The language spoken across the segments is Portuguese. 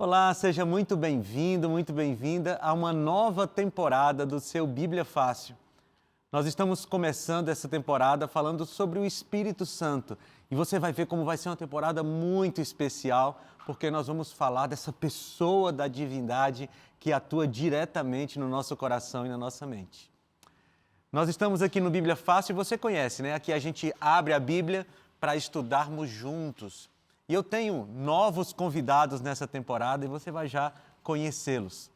Olá, seja muito bem-vindo, muito bem-vinda a uma nova temporada do seu Bíblia Fácil. Nós estamos começando essa temporada falando sobre o Espírito Santo e você vai ver como vai ser uma temporada muito especial, porque nós vamos falar dessa pessoa da divindade que atua diretamente no nosso coração e na nossa mente. Nós estamos aqui no Bíblia Fácil e você conhece, né? Aqui a gente abre a Bíblia para estudarmos juntos. E eu tenho novos convidados nessa temporada e você vai já conhecê-los.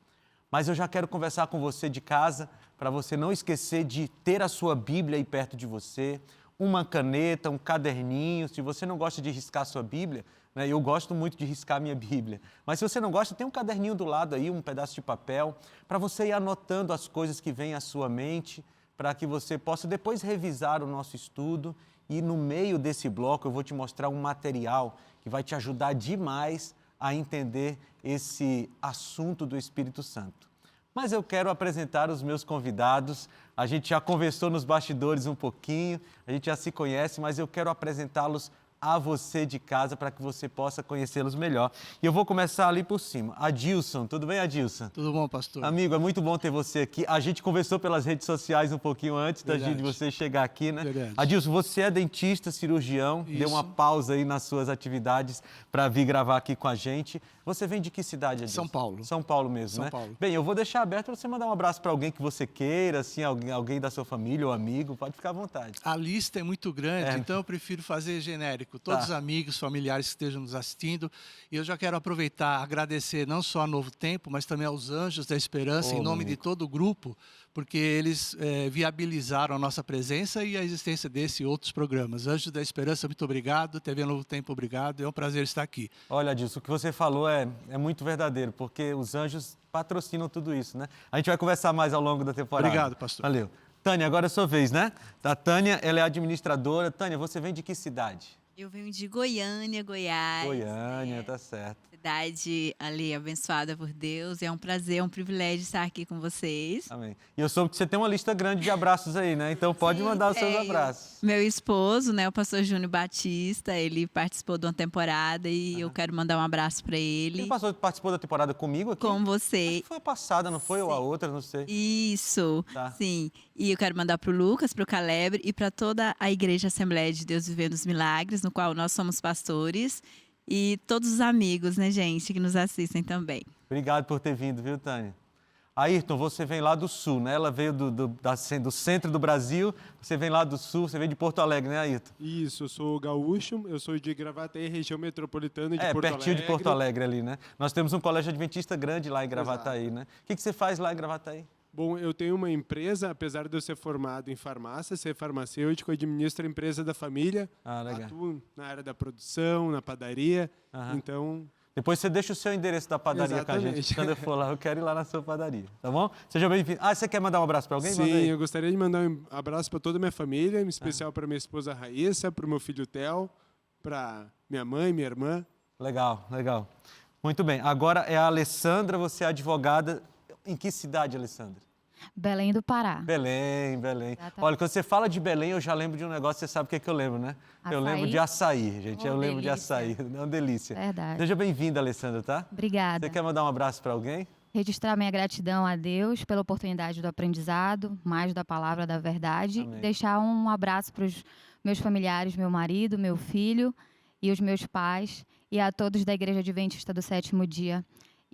Mas eu já quero conversar com você de casa para você não esquecer de ter a sua Bíblia aí perto de você, uma caneta, um caderninho. Se você não gosta de riscar a sua Bíblia, né, eu gosto muito de riscar a minha Bíblia. Mas se você não gosta, tem um caderninho do lado aí, um pedaço de papel, para você ir anotando as coisas que vêm à sua mente, para que você possa depois revisar o nosso estudo. E no meio desse bloco eu vou te mostrar um material que vai te ajudar demais a entender esse assunto do Espírito Santo. Mas eu quero apresentar os meus convidados. A gente já conversou nos bastidores um pouquinho, a gente já se conhece, mas eu quero apresentá-los a você de casa para que você possa conhecê-los melhor. E eu vou começar ali por cima. Adilson, tudo bem, Adilson? Tudo bom, pastor? Amigo, é muito bom ter você aqui. A gente conversou pelas redes sociais um pouquinho antes de você chegar aqui, né? Verdade. Adilson, você é dentista, cirurgião, Isso. deu uma pausa aí nas suas atividades para vir gravar aqui com a gente. Você vem de que cidade, Adilson? São Paulo. São Paulo mesmo, São né? Paulo. Bem, eu vou deixar aberto para você mandar um abraço para alguém que você queira, assim, alguém da sua família ou amigo, pode ficar à vontade. A lista é muito grande, então eu prefiro fazer genérico. Todos os amigos, familiares que estejam nos assistindo. E eu já quero aproveitar, agradecer não só a Novo Tempo, mas também aos Anjos da Esperança, em nome de todo o grupo, porque eles viabilizaram a nossa presença e a existência desse e outros programas. Anjos da Esperança, muito obrigado. TV Novo Tempo, obrigado. É um prazer estar aqui. Olha, Adilson, o que você falou é muito verdadeiro, porque os anjos patrocinam tudo isso, né? A gente vai conversar mais ao longo da temporada. Obrigado, pastor. Valeu. Tânia, agora é a sua vez, né? A Tânia, ela é administradora. Tânia, você vem de que cidade? Eu venho de Goiânia, Goiás. Goiânia, tá certo. Cidade ali abençoada por Deus. É um prazer, é um privilégio estar aqui com vocês. Amém. E eu soube que você tem uma lista grande de abraços aí, né? Então pode Sim, mandar os seus tenho. abraços. Meu esposo, né, o pastor Júnior Batista, ele participou de uma temporada e eu quero mandar um abraço para ele. Ele participou da temporada comigo aqui? Com Acho você. que foi a passada, não foi? Ou a outra, não sei. Isso, Tá. sim. E eu quero mandar para o Lucas, para o Caleb e para toda a Igreja Assembleia de Deus Vivendo os Milagres, no qual nós somos pastores. E todos os amigos, né, gente, que nos assistem também. Obrigado por ter vindo, viu, Tânia? Ayrton, você vem lá do sul, né? Ela veio do centro do Brasil, você vem lá do sul, você vem de Porto Alegre, né, Ayrton? Isso, eu sou gaúcho, eu sou de Gravataí, região metropolitana de Porto Alegre. Pertinho de Porto Alegre ali, né? Nós temos um colégio adventista grande lá em Gravataí, né? O que você faz lá em Gravataí? Bom, eu tenho uma empresa, apesar de eu ser formado em farmácia, ser farmacêutico, eu administro a empresa da família. Ah, legal. Atuo na área da produção, na padaria, Aham. então... Depois você deixa o seu endereço da padaria com a gente. Exatamente. Quando eu for lá, eu quero ir lá na sua padaria, tá bom? Seja bem-vindo. Ah, você quer mandar um abraço para alguém? Manda Sim, aí. eu gostaria de mandar um abraço para toda a minha família, em especial para minha esposa Raíssa, para o meu filho Theo, para minha mãe, minha irmã. Legal, legal. Muito bem. Agora é a Alessandra, você é advogada. Em que cidade, Alessandra? Belém do Pará. Belém, Belém. Exatamente. Olha, quando você fala de Belém, eu já lembro de um negócio, você sabe o que é que eu lembro, né? Eu Açaí? lembro de açaí, gente. Eu Uma lembro de delícia. açaí. É uma delícia. Verdade. Seja bem-vinda, Alessandra, tá? Obrigada. Você quer mandar um abraço para alguém? Registrar minha gratidão a Deus pela oportunidade do aprendizado, mais da palavra da verdade. Amém. Deixar um abraço para os meus familiares, meu marido, meu filho e os meus pais. E a todos da Igreja Adventista do Sétimo Dia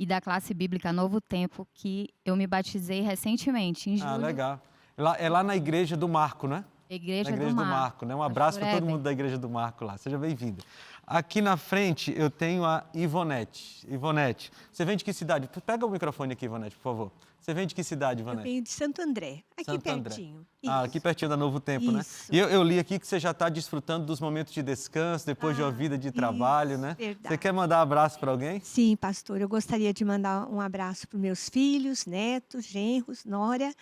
e da classe bíblica Novo Tempo, que eu me batizei recentemente, em julho. Ah, legal. É lá na Igreja do Marco, né? Igreja, Na Igreja do Marco, né? Um abraço para todo mundo da Igreja do Marco lá. Seja bem-vinda. Aqui na frente eu tenho a Ivonete. Ivonete, você vem de que cidade? Pega o microfone aqui, Ivonete, por favor. Você vem de que cidade, Eu Ivonete? venho de Santo André, aqui Santo André. pertinho. Ah, Isso. aqui pertinho da Novo Tempo, né? Isso. E eu li aqui que você já está desfrutando dos momentos de descanso, depois de uma vida de trabalho, isso, né? verdade. Você quer mandar um abraço para alguém? Sim, pastor, eu gostaria de mandar um abraço para os meus filhos, netos, genros, nora,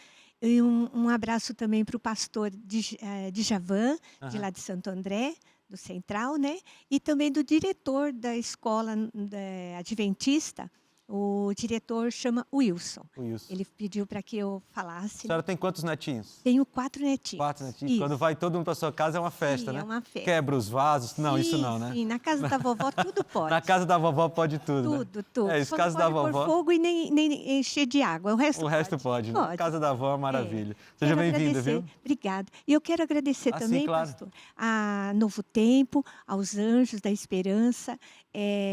e um abraço também para o pastor de Javan, de lá de Santo André, do Central, né? E também do diretor da escola adventista, O diretor chama Wilson. Wilson. Ele pediu para que eu A falasse. senhora tem quantos netinhos? Tenho 4 netinhos. 4 netinhos. Isso. Quando vai todo mundo para sua casa é uma festa, Sim, né? é uma festa. Quebra os vasos. Não, isso Sim, não, né? Sim, na casa da vovó tudo pode. Na casa da vovó pode tudo, né? Tudo. É, isso, Só casa não da pode vovó. pôr fogo e nem encher de água. O resto pode, né? Pode. Casa da avó é uma maravilha. Seja Quero bem-vinda, agradecer. viu? Obrigada. E eu quero agradecer Sim, também, claro. pastor, a Novo Tempo, aos Anjos da Esperança.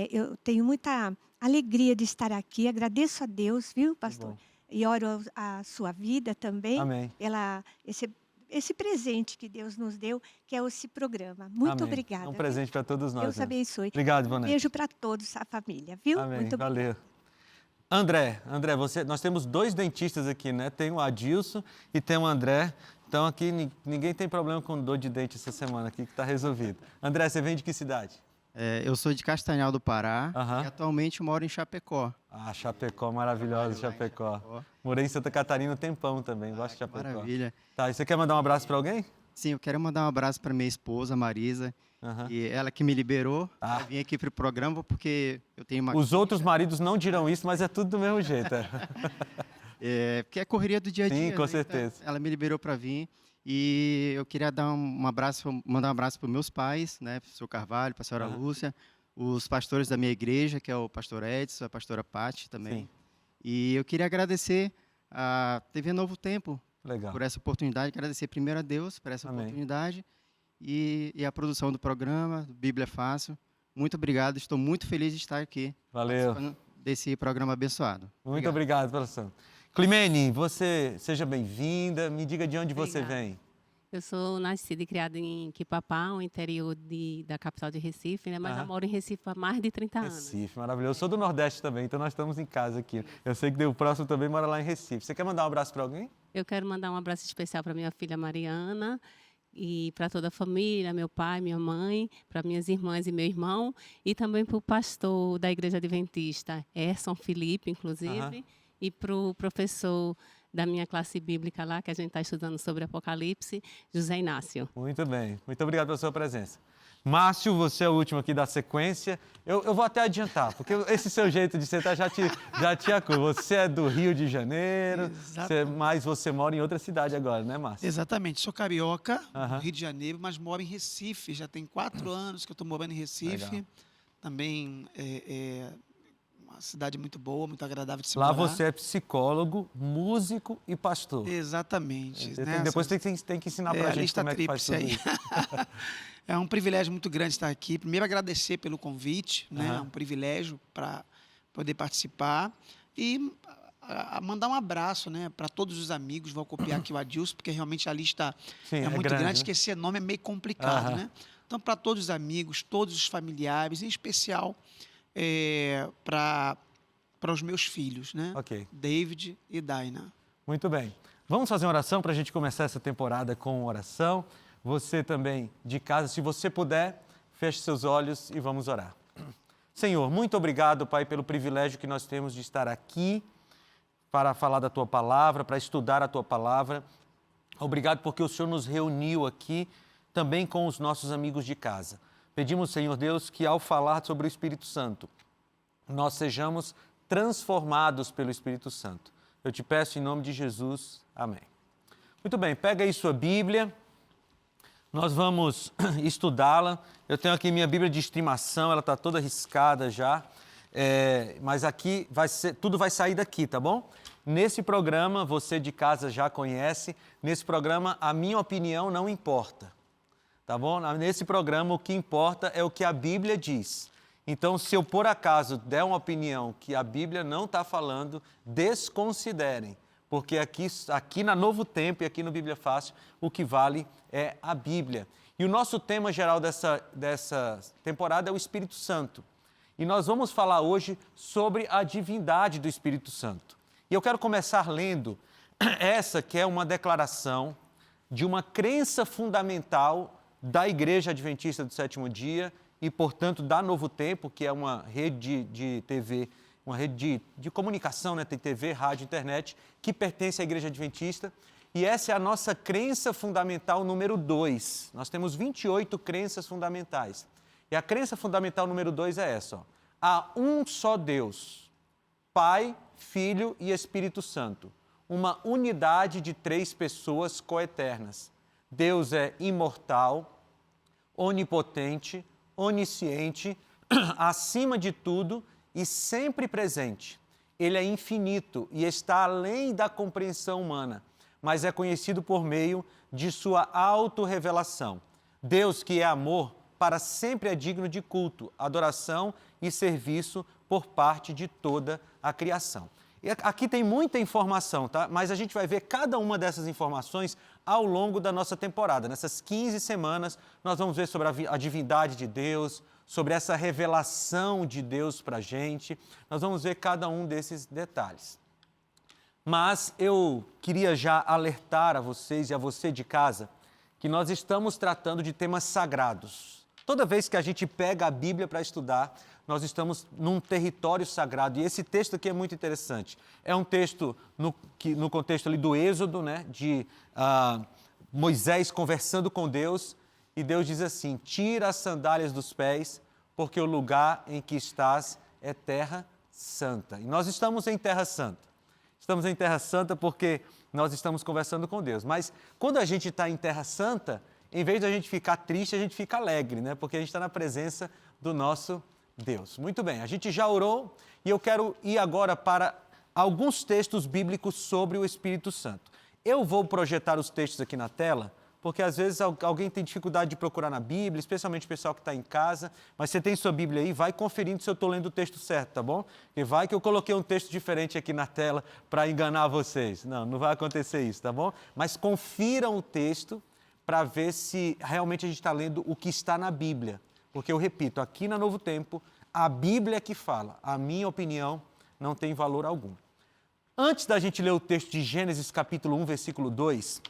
Eu tenho muita alegria de estar aqui. Agradeço a Deus, viu, pastor? bom. E oro a sua vida também, Amém. pela esse presente que Deus nos deu, que é esse programa. Muito Amém. obrigada. É um viu? presente para todos nós. Deus né? abençoe. Obrigado, Ivonete. Beijo para todos, a família, viu? Amém. Muito Valeu. André, nós temos 2 dentistas aqui, né? Tem o Adilson e tem o André. Então aqui ninguém tem problema com dor de dente essa semana aqui, que está resolvido. André, você vem de que cidade? Eu sou de Castanhal do Pará Aham. e atualmente moro em Chapecó. Ah, Chapecó, maravilhosa Chapecó. Morei em Santa Catarina um tempão também, gosto de Chapecó. Maravilha. Tá, e você quer mandar um abraço para alguém? Sim, eu quero mandar um abraço para minha esposa, Marisa, Aham. e ela que me liberou Ah. para vir aqui para o programa porque eu tenho uma... Os outros maridos não dirão isso, mas é tudo do mesmo jeito. porque é correria do dia a dia. Sim, com né? certeza. Então, ela me liberou para vir e eu queria dar um abraço, mandar um abraço para meus pais, né, para o senhor Carvalho, para a senhora Aham. Lúcia, os pastores da minha igreja, que é o pastor Edson, a pastora Pati também. Sim. E eu queria agradecer a TV Novo Tempo Legal. por essa oportunidade, agradecer primeiro a Deus por essa Amém. oportunidade e a produção do programa, do Bíblia Fácil. Muito obrigado, estou muito feliz de estar aqui Valeu. participando desse programa abençoado. Muito obrigado, professor. Climene, você seja bem-vinda. Me diga de onde você Obrigada. vem. Eu sou nascida e criada em Quipapá, o interior da capital de Recife, né? Mas eu moro em Recife há mais de 30 anos. Recife, maravilhoso. Eu sou do Nordeste também, então nós estamos em casa aqui. Eu sei que o próximo também mora lá em Recife. Você quer mandar um abraço para alguém? Eu quero mandar um abraço especial para minha filha Mariana e para toda a família, meu pai, minha mãe, para minhas irmãs e meu irmão, e também para o pastor da Igreja Adventista, Erson Felipe, inclusive, Aham. e para o professor da minha classe bíblica lá, que a gente está estudando sobre Apocalipse, José Inácio. Muito bem. Muito obrigado pela sua presença. Márcio, você é o último aqui da sequência. Eu vou até adiantar, porque esse seu jeito de sentar já te acusa. Você é do Rio de Janeiro, mas você mora em outra cidade agora, né, Márcio? Exatamente. Sou carioca, Aham. Rio de Janeiro, mas moro em Recife. Já tem 4 anos que eu estou morando em Recife. Legal. Também é uma cidade muito boa, muito agradável de se Lá morar. você é psicólogo, músico e pastor. Exatamente. Você né? depois tem que ensinar pra a gente lista como é que faz tríplice tudo aí. isso. É um privilégio muito grande estar aqui. Primeiro, agradecer pelo convite, né? Aham. É um privilégio para poder participar. E mandar um abraço, né, para todos os amigos. Vou copiar aqui o Adilson, porque realmente a lista Sim, é muito grande, grande, né? que esse nome é meio complicado, Aham. né? Então, para todos os amigos, todos os familiares, em especial para os meus filhos, né? Ok. David e Daina. Muito bem. Vamos fazer uma oração para a gente começar essa temporada com oração. Você também de casa, se você puder, feche seus olhos e vamos orar. Senhor, muito obrigado, Pai, pelo privilégio que nós temos de estar aqui para falar da Tua Palavra, para estudar a Tua Palavra. Obrigado porque o Senhor nos reuniu aqui também com os nossos amigos de casa. Pedimos, Senhor Deus, que ao falar sobre o Espírito Santo, nós sejamos transformados pelo Espírito Santo. Eu te peço em nome de Jesus. Amém. Muito bem, pega aí sua Bíblia. Nós vamos estudá-la. Eu tenho aqui minha Bíblia de estimação, ela está toda riscada já. Mas aqui tudo vai sair daqui, tá bom? Nesse programa, você de casa já conhece, nesse programa a minha opinião não importa, tá bom? Nesse programa o que importa é o que a Bíblia diz. Então, se eu por acaso der uma opinião que a Bíblia não está falando, desconsiderem, porque aqui na Novo Tempo e aqui no Bíblia Fácil, o que vale é a Bíblia. E o nosso tema geral dessa temporada é o Espírito Santo. E nós vamos falar hoje sobre a divindade do Espírito Santo. E eu quero começar lendo essa que é uma declaração de uma crença fundamental da Igreja Adventista do Sétimo Dia e, portanto, da Novo Tempo, que é uma rede de TV, uma rede de comunicação, né? Tem TV, rádio, internet, que pertence à Igreja Adventista. E essa é a nossa crença fundamental número 2. Nós temos 28 crenças fundamentais. E a crença fundamental número 2 é essa, ó. Há um só Deus, Pai, Filho e Espírito Santo. Uma unidade de 3 pessoas coeternas. Deus é imortal, onipotente, onisciente, acima de tudo e sempre presente. Ele é infinito e está além da compreensão humana, mas é conhecido por meio de sua autorrevelação. Deus, que é amor, para sempre é digno de culto, adoração e serviço por parte de toda a criação. E aqui tem muita informação, tá? Mas a gente vai ver cada uma dessas informações ao longo da nossa temporada. Nessas 15 semanas, nós vamos ver sobre a divindade de Deus, sobre essa revelação de Deus para a gente. Nós vamos ver cada um desses detalhes. Mas eu queria já alertar a vocês e a você de casa que nós estamos tratando de temas sagrados. Toda vez que a gente pega a Bíblia para estudar, nós estamos num território sagrado. E esse texto aqui é muito interessante. É um texto no contexto ali do Êxodo, né, de Moisés conversando com Deus. E Deus diz assim: tira as sandálias dos pés, porque o lugar em que estás é terra santa. E nós estamos em terra santa. Estamos em terra santa porque nós estamos conversando com Deus. Mas quando a gente está em terra santa, em vez de a gente ficar triste, a gente fica alegre, né? Porque a gente está na presença do nosso Deus. Muito bem, a gente já orou e eu quero ir agora para alguns textos bíblicos sobre o Espírito Santo. Eu vou projetar os textos aqui na tela, porque às vezes alguém tem dificuldade de procurar na Bíblia, especialmente o pessoal que está em casa, mas você tem sua Bíblia aí, vai conferindo se eu estou lendo o texto certo, tá bom? Porque vai que eu coloquei um texto diferente aqui na tela para enganar vocês. Não, não vai acontecer isso, tá bom? Mas confiram o texto para ver se realmente a gente está lendo o que está na Bíblia. Porque eu repito, aqui na Novo Tempo, a Bíblia é que fala, a minha opinião não tem valor algum. Antes da gente ler o texto de Gênesis capítulo 1, versículo 2,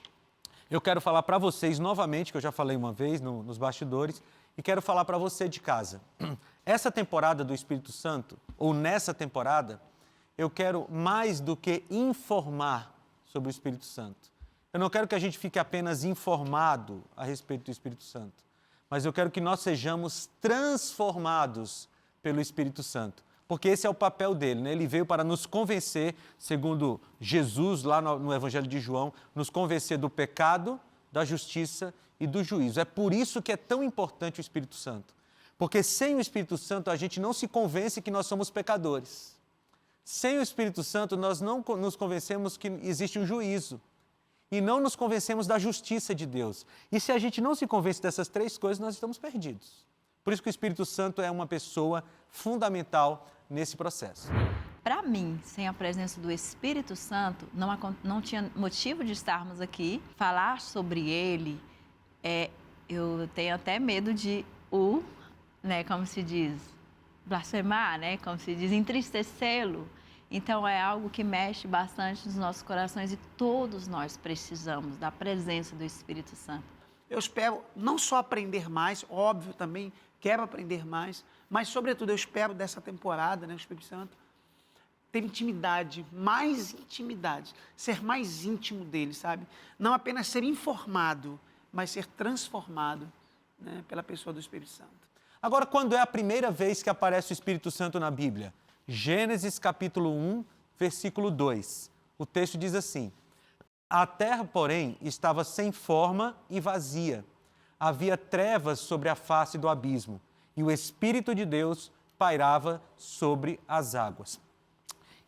eu quero falar para vocês novamente, que eu já falei uma vez nos bastidores, e quero falar para você de casa. Essa temporada do Espírito Santo, ou nessa temporada, eu quero mais do que informar sobre o Espírito Santo. Eu não quero que a gente fique apenas informado a respeito do Espírito Santo, mas eu quero que nós sejamos transformados pelo Espírito Santo. Porque esse é o papel dele, né? Ele veio para nos convencer, segundo Jesus, lá no Evangelho de João, nos convencer do pecado, da justiça e do juízo. É por isso que é tão importante o Espírito Santo. Porque sem o Espírito Santo a gente não se convence que nós somos pecadores. Sem o Espírito Santo nós não nos convencemos que existe um juízo. E não nos convencemos da justiça de Deus. E se a gente não se convence dessas 3 coisas, nós estamos perdidos. Por isso que o Espírito Santo é uma pessoa fundamental nesse processo. Para mim, sem a presença do Espírito Santo, não tinha motivo de estarmos aqui. Falar sobre ele, eu tenho até medo de como se diz, blasfemar, né? Como se diz, entristecê-lo. Então, é algo que mexe bastante nos nossos corações e todos nós precisamos da presença do Espírito Santo. Eu espero não só aprender mais, óbvio também, quero aprender mais, mas, sobretudo, eu espero dessa temporada, né, o Espírito Santo, ter intimidade, mais intimidade, ser mais íntimo dele, sabe? Não apenas ser informado, mas ser transformado, né, pela pessoa do Espírito Santo. Agora, quando é a primeira vez que aparece o Espírito Santo na Bíblia? Gênesis capítulo 1, versículo 2. O texto diz assim: a terra, porém, estava sem forma e vazia. Havia trevas sobre a face do abismo, e o Espírito de Deus pairava sobre as águas.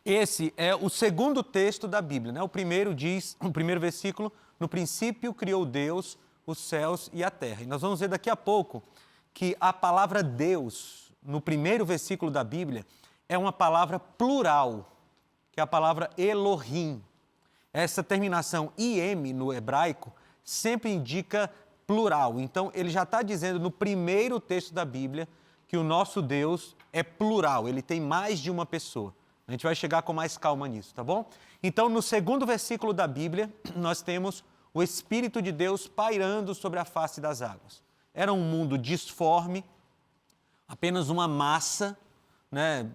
Esse é o segundo texto da Bíblia, né? O primeiro diz, o primeiro versículo, no princípio criou Deus os céus e a terra. E nós vamos ver daqui a pouco que a palavra Deus, no primeiro versículo da Bíblia, é uma palavra plural, que é a palavra Elohim. Essa terminação IM no hebraico sempre indica plural. Então, ele já está dizendo no primeiro texto da Bíblia que o nosso Deus é plural, ele tem mais de uma pessoa. A gente vai chegar com mais calma nisso, tá bom? Então, no segundo versículo da Bíblia, nós temos o Espírito de Deus pairando sobre a face das águas. Era um mundo disforme, apenas uma massa, né,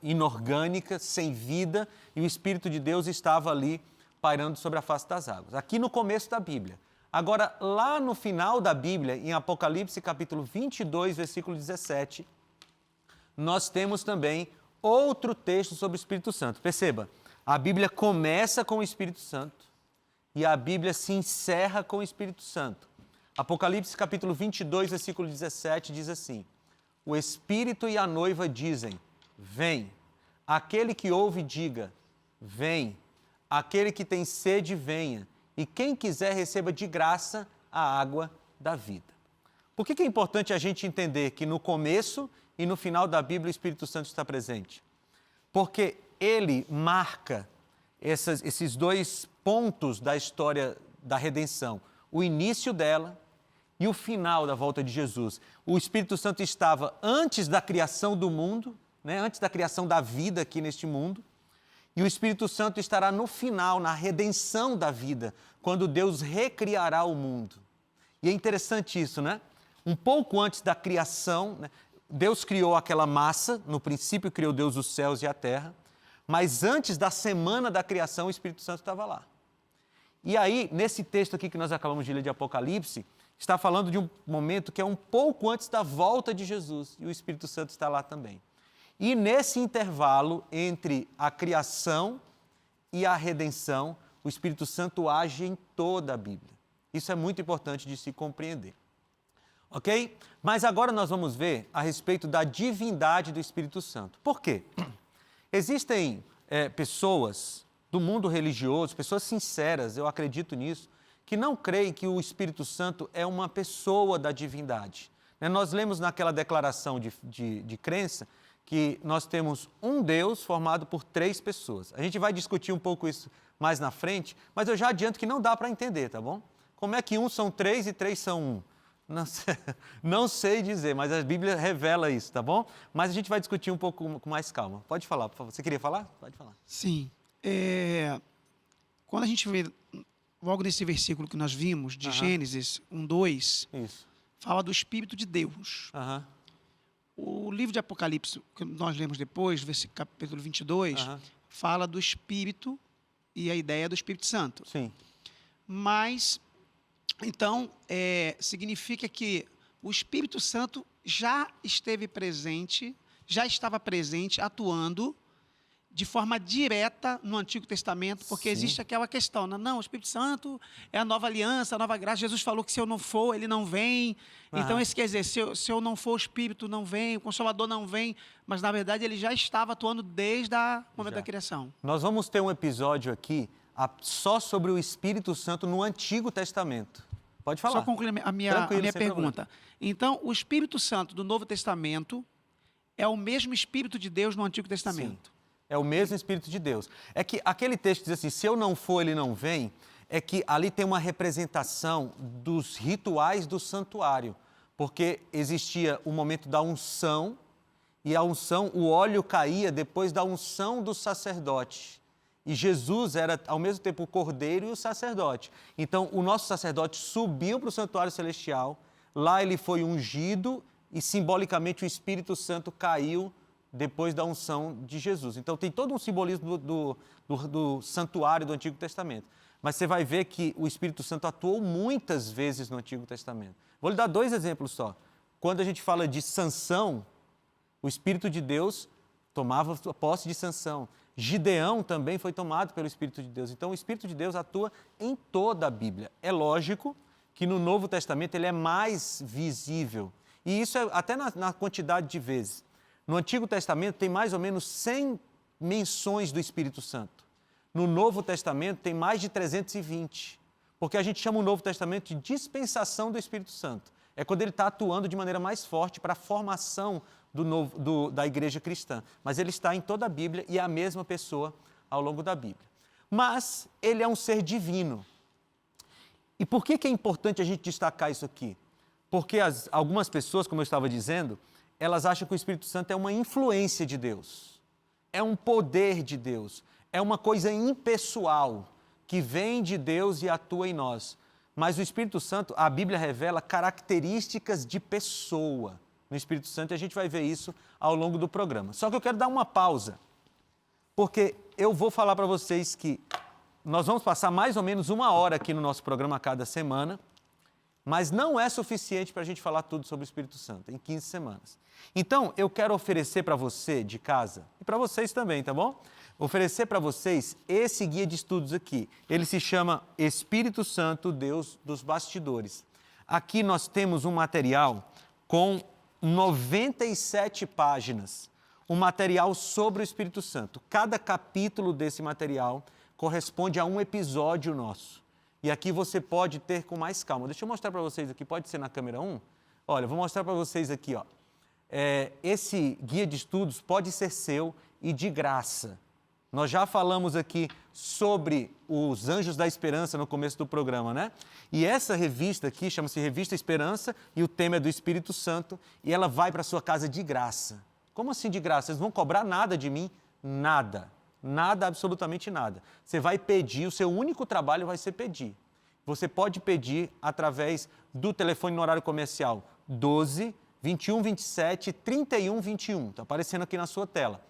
inorgânica, sem vida, e o Espírito de Deus estava ali pairando sobre a face das águas. Aqui no começo da Bíblia. Agora, lá no final da Bíblia, em Apocalipse capítulo 22, versículo 17, nós temos também outro texto sobre o Espírito Santo. Perceba, a Bíblia começa com o Espírito Santo e a Bíblia se encerra com o Espírito Santo. Apocalipse capítulo 22, versículo 17 diz assim: o Espírito e a noiva dizem, vem. Aquele que ouve, diga, vem. Aquele que tem sede, venha. E quem quiser, receba de graça a água da vida. Por que é importante a gente entender que no começo e no final da Bíblia o Espírito Santo está presente? Porque ele marca esses dois pontos da história da redenção. O início dela e o final da volta de Jesus. O Espírito Santo estava antes da criação do mundo, né? Antes da criação da vida aqui neste mundo. E o Espírito Santo estará no final, na redenção da vida, quando Deus recriará o mundo. E é interessante isso, né? Um pouco antes da criação, né? Deus criou aquela massa, no princípio criou Deus os céus e a terra, mas antes da semana da criação o Espírito Santo estava lá. E aí, nesse texto aqui que nós acabamos de ler de Apocalipse, está falando de um momento que é um pouco antes da volta de Jesus, e o Espírito Santo está lá também. E nesse intervalo entre a criação e a redenção, o Espírito Santo age em toda a Bíblia. Isso é muito importante de se compreender. Ok? Mas agora nós vamos ver a respeito da divindade do Espírito Santo. Por quê? Existem pessoas do mundo religioso, pessoas sinceras, eu acredito nisso, que não creem que o Espírito Santo é uma pessoa da divindade. Nós lemos naquela declaração de crença que nós temos um Deus formado por 3 pessoas. A gente vai discutir um pouco isso mais na frente, mas eu já adianto que não dá para entender, tá bom? Como é que 1 são 3 e 3 são 1? Não sei dizer, mas a Bíblia revela isso, tá bom? Mas a gente vai discutir um pouco com mais calma. Pode falar, por favor. Você queria falar? Pode falar. Sim. Quando a gente vê, logo nesse versículo que nós vimos, de Gênesis 1:2, fala do Espírito de Deus. O livro de Apocalipse, que nós lemos depois, capítulo 22, fala do Espírito e a ideia do Espírito Santo. Sim. Mas, então, significa que o Espírito Santo já esteve presente, já estava presente, atuando de forma direta no Antigo Testamento, porque existe aquela questão, não, o Espírito Santo é a nova aliança, a nova graça. Jesus falou que se eu não for, ele não vem. Então, isso quer dizer, se eu não for, o Espírito não vem, o Consolador não vem, mas, na verdade, ele já estava atuando desde o momento da criação. Nós vamos ter um episódio aqui só sobre o Espírito Santo no Antigo Testamento. Pode falar. Só concluir a minha pergunta. Então, o Espírito Santo do Novo Testamento é o mesmo Espírito de Deus no Antigo Testamento? Sim. É o mesmo Espírito de Deus. É que aquele texto diz assim, se eu não for, ele não vem, é que ali tem uma representação dos rituais do santuário, porque existia o momento da unção, e a unção, o óleo caía depois da unção do sacerdote. E Jesus era, ao mesmo tempo, o cordeiro e o sacerdote. Então, o nosso sacerdote subiu para o santuário celestial, lá ele foi ungido e, simbolicamente, o Espírito Santo caiu depois da unção de Jesus. Então, tem todo um simbolismo do santuário do Antigo Testamento. Mas você vai ver que o Espírito Santo atuou muitas vezes no Antigo Testamento. Vou lhe dar 2 exemplos só. Quando a gente fala de Sansão, o Espírito de Deus tomava posse de Sansão. Gideão também foi tomado pelo Espírito de Deus. Então, o Espírito de Deus atua em toda a Bíblia. É lógico que no Novo Testamento ele é mais visível. E isso é até na quantidade de vezes. No Antigo Testamento tem mais ou menos 100 menções do Espírito Santo. No Novo Testamento tem mais de 320, porque a gente chama o Novo Testamento de dispensação do Espírito Santo. É quando ele está atuando de maneira mais forte para a formação da igreja cristã. Mas ele está em toda a Bíblia e é a mesma pessoa ao longo da Bíblia. Mas ele é um ser divino. E por que é importante a gente destacar isso aqui? Porque algumas pessoas, como eu estava dizendo, elas acham que o Espírito Santo é uma influência de Deus, é um poder de Deus, é uma coisa impessoal que vem de Deus e atua em nós. Mas o Espírito Santo, a Bíblia revela características de pessoa no Espírito Santo e a gente vai ver isso ao longo do programa. Só que eu quero dar uma pausa, porque eu vou falar para vocês que nós vamos passar mais ou menos 1 hora aqui no nosso programa cada semana mas não é suficiente para a gente falar tudo sobre o Espírito Santo em 15 semanas. Então, eu quero oferecer para você de casa, e para vocês também, tá bom? Oferecer para vocês esse guia de estudos aqui. Ele se chama Espírito Santo, Deus dos Bastidores. Aqui nós temos um material com 97 páginas, um material sobre o Espírito Santo. Cada capítulo desse material corresponde a um episódio nosso. E aqui você pode ter com mais calma. Deixa eu mostrar para vocês aqui, pode ser na câmera 1? Olha, eu vou mostrar para vocês aqui, ó. Esse guia de estudos pode ser seu e de graça. Nós já falamos aqui sobre os Anjos da Esperança no começo do programa, né? E essa revista aqui chama-se Revista Esperança e o tema é do Espírito Santo e ela vai para a sua casa de graça. Como assim de graça? Vocês não vão cobrar nada de mim? Nada. Nada, absolutamente nada. Você vai pedir, o seu único trabalho vai ser pedir. Você pode pedir através do telefone no horário comercial 12 21 27 31 21. Está aparecendo aqui na sua tela.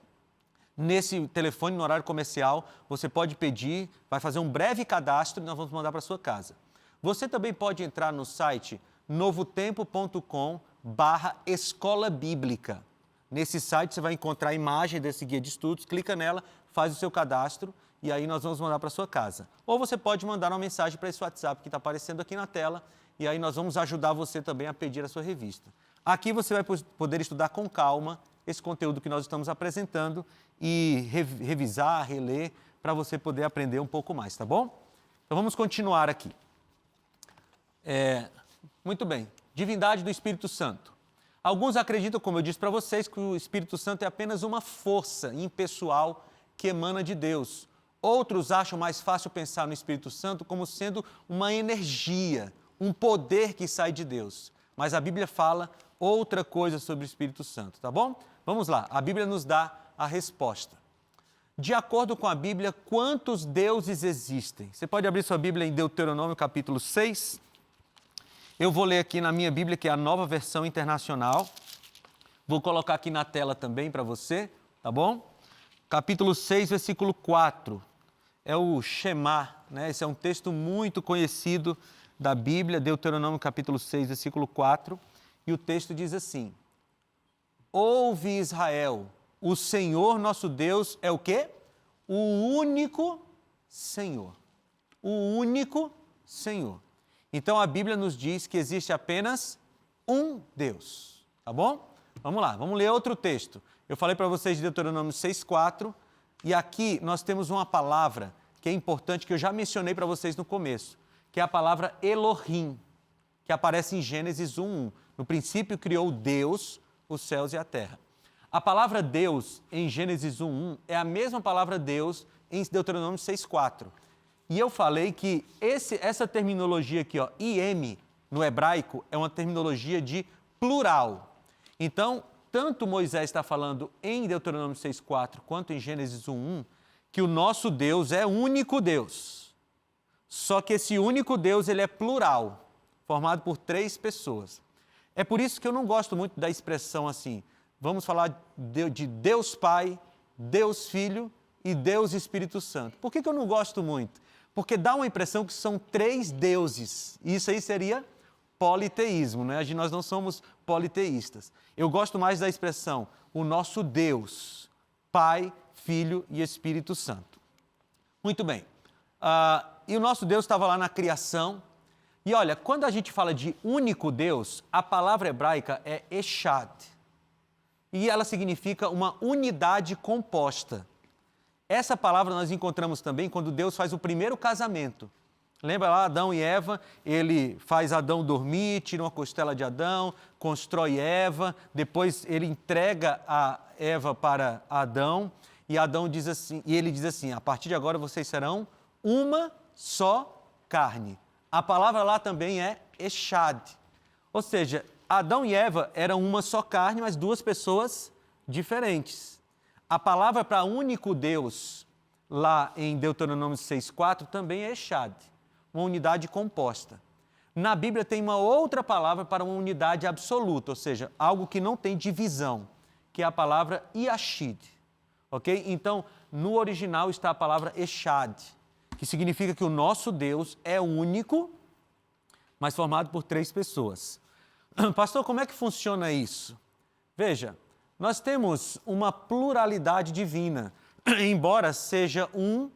Nesse telefone, no horário comercial, você pode pedir, vai fazer um breve cadastro e nós vamos mandar para a sua casa. Você também pode entrar no site novotempo.com/escola bíblica. Nesse site você vai encontrar a imagem desse guia de estudos, clica nela, faz o seu cadastro e aí nós vamos mandar para a sua casa. Ou você pode mandar uma mensagem para esse WhatsApp que está aparecendo aqui na tela e aí nós vamos ajudar você também a pedir a sua revista. Aqui você vai poder estudar com calma esse conteúdo que nós estamos apresentando e revisar, reler, para você poder aprender um pouco mais, tá bom? Então vamos continuar aqui. Muito bem, divindade do Espírito Santo. Alguns acreditam, como eu disse para vocês, que o Espírito Santo é apenas uma força impessoal que emana de Deus. Outros acham mais fácil pensar no Espírito Santo como sendo uma energia, um poder que sai de Deus. Mas a Bíblia fala outra coisa sobre o Espírito Santo, tá bom? Vamos lá, a Bíblia nos dá a resposta. De acordo com a Bíblia, quantos deuses existem? Você pode abrir sua Bíblia em Deuteronômio capítulo 6. Eu vou ler aqui na minha Bíblia, que é a Nova Versão Internacional. Vou colocar aqui na tela também para você, tá bom? Capítulo 6, versículo 4. É o Shema, né? Esse é um texto muito conhecido da Bíblia, Deuteronômio capítulo 6, versículo 4. E o texto diz assim: Ouve, Israel, o Senhor nosso Deus é o quê? O único Senhor. O único Senhor. Então a Bíblia nos diz que existe apenas um Deus, tá bom? Vamos lá, vamos ler outro texto. Eu falei para vocês de Deuteronômio 6,4 e aqui nós temos uma palavra que é importante, que eu já mencionei para vocês no começo, que é a palavra Elohim, que aparece em Gênesis 1:1. No princípio criou Deus os céus e a terra. A palavra Deus em Gênesis 1:1 é a mesma palavra Deus em Deuteronômio 6,4. E eu falei que essa terminologia aqui, ó, IM, no hebraico, é uma terminologia de plural. Então, tanto Moisés está falando em Deuteronômio 6,4 quanto em Gênesis 1:1 que o nosso Deus é único Deus. Só que esse único Deus, ele é plural, formado por 3 pessoas. É por isso que eu não gosto muito da expressão assim, vamos falar de Deus Pai, Deus Filho e Deus Espírito Santo. Por que eu não gosto muito? Porque dá uma impressão que são 3 deuses. E isso aí seria politeísmo, né? Nós não somos politeístas. Eu gosto mais da expressão, o nosso Deus, Pai, Filho e Espírito Santo. Muito bem. E o nosso Deus estava lá na criação. E olha, quando a gente fala de único Deus, a palavra hebraica é Echad. E ela significa uma unidade composta. Essa palavra nós encontramos também quando Deus faz o primeiro casamento. Lembra lá, Adão e Eva, ele faz Adão dormir, tira uma costela de Adão, constrói Eva, depois ele entrega a Eva para Adão, e Adão diz assim, e ele diz assim, a partir de agora vocês serão uma só carne. A palavra lá também é Echad. Ou seja, Adão e Eva eram uma só carne, mas 2 pessoas diferentes. A palavra para único Deus, lá em Deuteronômio 6,4, também é Echad, uma unidade composta. Na Bíblia tem uma outra palavra para uma unidade absoluta, ou seja, algo que não tem divisão, que é a palavra Yashid. Ok? Então, no original está a palavra Echad, que significa que o nosso Deus é único, mas formado por 3 pessoas. Pastor, como é que funciona isso? Veja, nós temos uma pluralidade divina. Embora seja um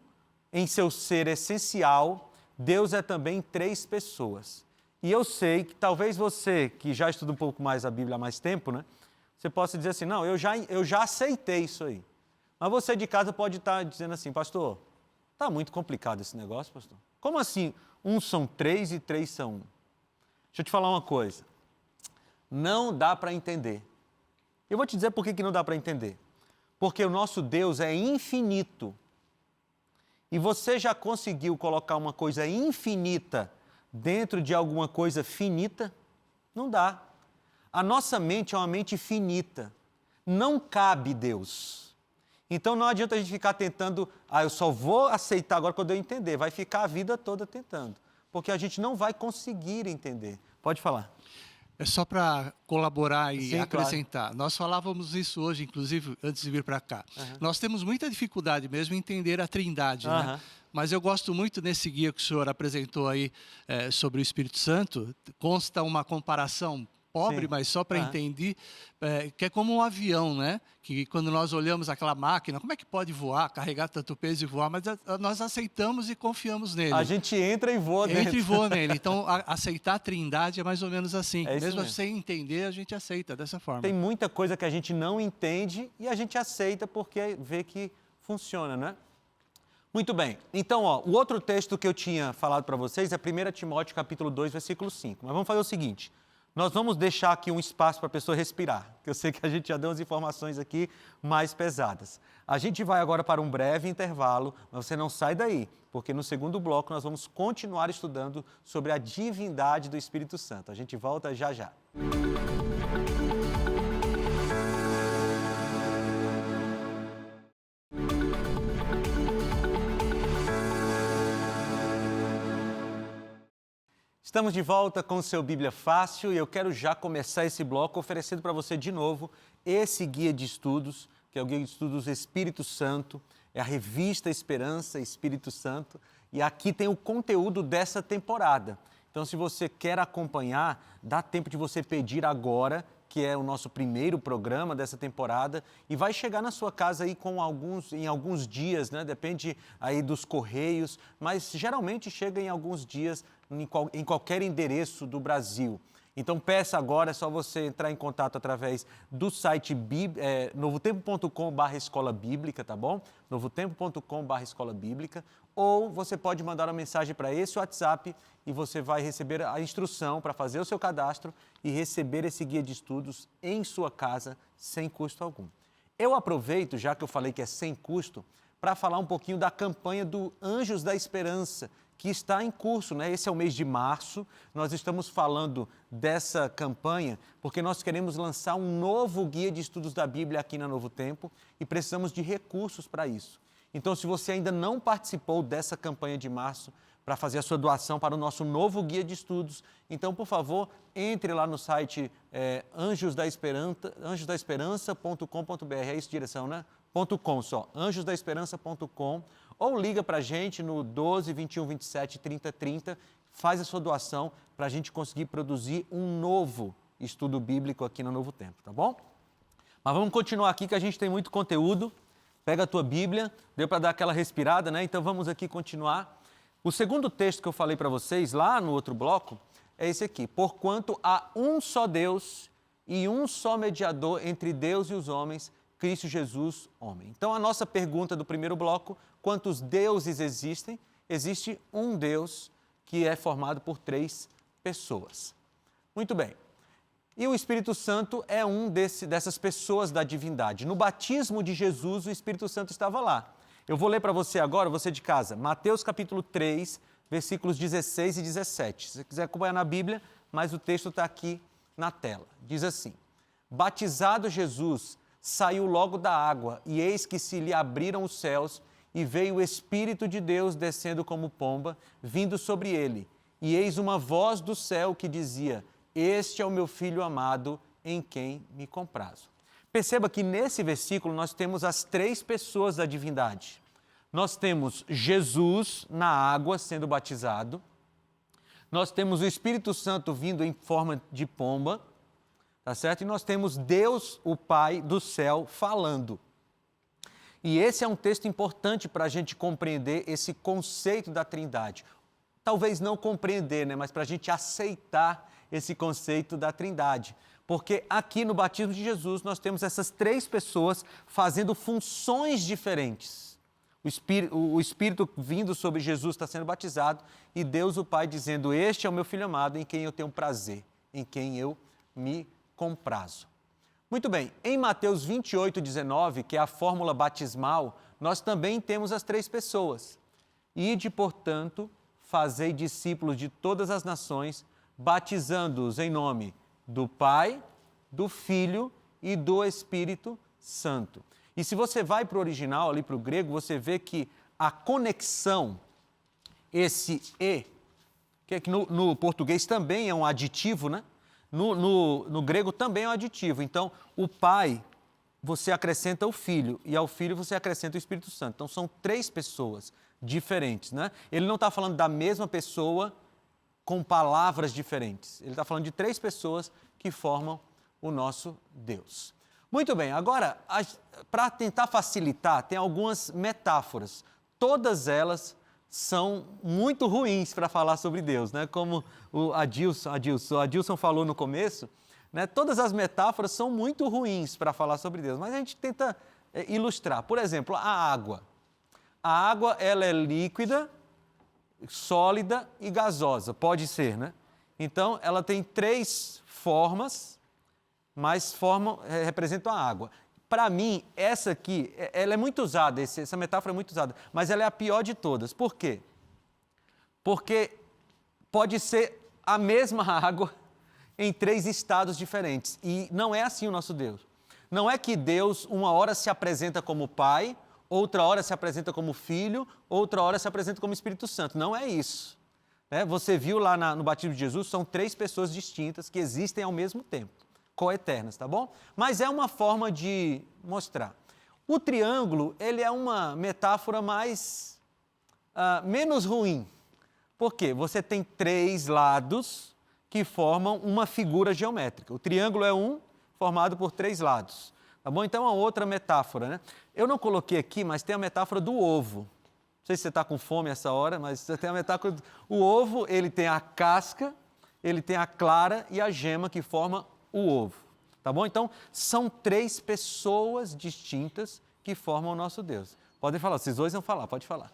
em seu ser essencial, Deus é também 3 pessoas. E eu sei que talvez você, que já estuda um pouco mais a Bíblia há mais tempo, né? Você possa dizer assim, não, eu já aceitei isso aí. Mas você de casa pode estar dizendo assim, pastor, está muito complicado esse negócio, pastor. Como assim, uns são 3 e 3 são 1? Deixa eu te falar uma coisa. Não dá para entender. Eu vou te dizer por que não dá para entender. Porque o nosso Deus é infinito. E você já conseguiu colocar uma coisa infinita dentro de alguma coisa finita? Não dá. A nossa mente é uma mente finita. Não cabe Deus. Então não adianta a gente ficar tentando, eu só vou aceitar agora quando eu entender. Vai ficar a vida toda tentando. Porque a gente não vai conseguir entender. Pode falar. É só para colaborar e Sim, acrescentar. Claro. Nós falávamos isso hoje, inclusive, antes de vir para cá. Nós temos muita dificuldade mesmo em entender a Trindade, né? Mas eu gosto muito nesse guia que o senhor apresentou aí sobre o Espírito Santo. Consta uma comparação pobre, mas só para entender, que é como um avião, né? Que quando nós olhamos aquela máquina, como é que pode voar, carregar tanto peso e voar? Mas nós aceitamos e confiamos nele. A gente entra e voa dentro. Entra e voa nele. Então, aceitar a Trindade é mais ou menos assim. É mesmo mesmo. sem entender, a gente aceita dessa forma. Tem muita coisa que a gente não entende e a gente aceita porque vê que funciona, né? Muito bem. Então, o outro texto que eu tinha falado para vocês é 1 Timóteo capítulo 2, versículo 5. Mas vamos fazer o seguinte. Nós vamos deixar aqui um espaço para a pessoa respirar, que eu sei que a gente já deu umas informações aqui mais pesadas. A gente vai agora para um breve intervalo, mas você não sai daí, porque no segundo bloco nós vamos continuar estudando sobre a divindade do Espírito Santo. A gente volta já já. Estamos de volta com o seu Bíblia Fácil e eu quero já começar esse bloco oferecendo para você de novo esse guia de estudos, que é o guia de estudos Espírito Santo, é a revista Esperança Espírito Santo, e aqui tem o conteúdo dessa temporada. Então, se você quer acompanhar, dá tempo de você pedir agora, que é o nosso primeiro programa dessa temporada, e vai chegar na sua casa aí em alguns dias, né? Depende aí dos correios, mas geralmente chega em alguns dias em qualquer endereço do Brasil. Então peça agora, é só você entrar em contato através do site novotempo.com/escola bíblica, tá bom? novotempo.com/escola bíblica, ou você pode mandar uma mensagem para esse WhatsApp e você vai receber a instrução para fazer o seu cadastro e receber esse guia de estudos em sua casa sem custo algum. Eu aproveito, já que eu falei que é sem custo, para falar um pouquinho da campanha do Anjos da Esperança, que está em curso, né? Esse é o mês de março, nós estamos falando dessa campanha porque nós queremos lançar um novo guia de estudos da Bíblia aqui na Novo Tempo e precisamos de recursos para isso. Então, se você ainda não participou dessa campanha de março para fazer a sua doação para o nosso novo guia de estudos, então, por favor, entre lá no site anjosdaesperança.com.br, é isso, direção, né? .com só, anjosdaesperança.com, ou liga para a gente no 12 21 27 30 30, faz a sua doação para a gente conseguir produzir um novo estudo bíblico aqui no Novo Tempo, tá bom? Mas vamos continuar aqui que a gente tem muito conteúdo. Pega a tua Bíblia, deu para dar aquela respirada, né? Então vamos aqui continuar. O segundo texto que eu falei para vocês lá no outro bloco é esse aqui. Porquanto há um só Deus e um só mediador entre Deus e os homens, Cristo Jesus, homem. Então, a nossa pergunta do primeiro bloco, quantos deuses existem? Existe um Deus que é formado por 3 pessoas. Muito bem. E o Espírito Santo é dessas pessoas da divindade. No batismo de Jesus, o Espírito Santo estava lá. Eu vou ler para você agora, você de casa, Mateus capítulo 3, versículos 16 e 17. Se você quiser acompanhar na Bíblia, mas o texto está aqui na tela. Diz assim, batizado Jesus, saiu logo da água, e eis que se lhe abriram os céus, e veio o Espírito de Deus descendo como pomba, vindo sobre ele. E eis uma voz do céu que dizia, este é o meu Filho amado, em quem me comprazo. Perceba que nesse versículo nós temos as 3 pessoas da divindade. Nós temos Jesus na água sendo batizado, nós temos o Espírito Santo vindo em forma de pomba, tá certo? E nós temos Deus, o Pai do céu, falando. E esse é um texto importante para a gente compreender esse conceito da Trindade. Talvez não compreender, né? Mas para a gente aceitar esse conceito da Trindade. Porque aqui no batismo de Jesus nós temos essas três pessoas fazendo funções diferentes. O Espírito vindo sobre Jesus está sendo batizado e Deus o Pai dizendo: este é o meu Filho amado em quem eu tenho prazer, em quem eu me comprazo. Muito bem, em Mateus 28, 19, que é a fórmula batismal, nós também temos as três pessoas. Ide, portanto, fazei discípulos de todas as nações, batizando-os em nome do Pai, do Filho e do Espírito Santo. E se você vai para o original, ali para o grego, você vê que a conexão, esse e, que no português também é um aditivo, né? No grego também é um aditivo. Então, o Pai, você acrescenta o Filho, e ao Filho você acrescenta o Espírito Santo. Então, são três pessoas diferentes, né? Ele não está falando da mesma pessoa com palavras diferentes. Ele está falando de três pessoas que formam o nosso Deus. Muito bem, agora, para tentar facilitar, tem algumas metáforas. Todas elas são muito ruins para falar sobre Deus, né? Como o Adilson falou no começo, né? Todas as metáforas são muito ruins para falar sobre Deus, mas a gente tenta ilustrar. Por exemplo, a água. A água, ela é líquida, sólida e gasosa, pode ser, né? Então, ela tem três formas, mas representam a água. Para mim, essa aqui, ela é muito usada, essa metáfora é muito usada, mas ela é a pior de todas. Por quê? Porque pode ser a mesma água em três estados diferentes. E não é assim o nosso Deus. Não é que Deus, uma hora se apresenta como Pai, outra hora se apresenta como Filho, outra hora se apresenta como Espírito Santo. Não é isso. Você viu lá no batismo de Jesus, são três pessoas distintas que existem ao mesmo tempo. Coeternas, tá bom? Mas é uma forma de mostrar. O triângulo, ele é uma metáfora menos ruim. Por quê? Você tem três lados que formam uma figura geométrica. O triângulo é formado por três lados, tá bom? Então, é uma outra metáfora, né? Eu não coloquei aqui, mas tem a metáfora do ovo. Não sei se você está com fome essa hora, mas você tem a metáfora o ovo, ele tem a casca, ele tem a clara e a gema que forma o ovo, tá bom? Então, são três pessoas distintas que formam o nosso Deus. Podem falar, vocês dois vão falar, pode falar.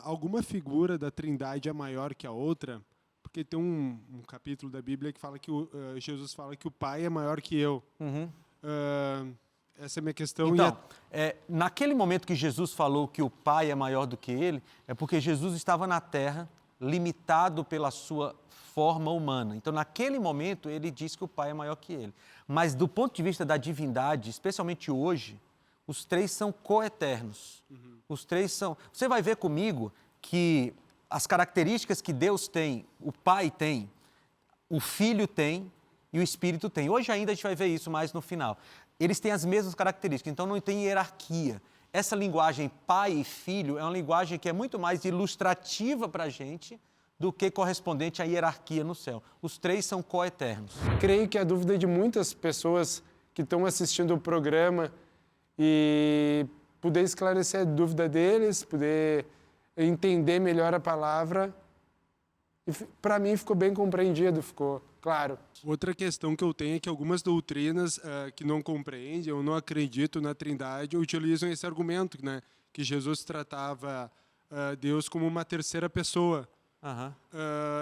Alguma figura da Trindade é maior que a outra? Porque tem um capítulo da Bíblia que fala que Jesus fala que o Pai é maior que eu. Uhum. Essa é a minha questão. Então, naquele momento que Jesus falou que o Pai é maior do que ele, é porque Jesus estava na Terra, limitado pela sua forma humana. Então, naquele momento, ele disse que o Pai é maior que ele. Mas, do ponto de vista da divindade, especialmente hoje, os três são coeternos. Uhum. Os três são... Você vai ver comigo que as características que Deus tem, o Pai tem, o Filho tem e o Espírito tem. Hoje ainda a gente vai ver isso mais no final. Eles têm as mesmas características, então não tem hierarquia. Essa linguagem Pai e Filho é uma linguagem que é muito mais ilustrativa para a gente do que correspondente à hierarquia no céu. Os três são coeternos. Creio que a dúvida de muitas pessoas que estão assistindo o programa e poder esclarecer a dúvida deles, poder entender melhor a palavra. Para mim ficou bem compreendido, ficou claro. Outra questão que eu tenho é que algumas doutrinas que não compreendem ou não acreditam na Trindade utilizam esse argumento, né, que Jesus tratava Deus como uma terceira pessoa. Uhum.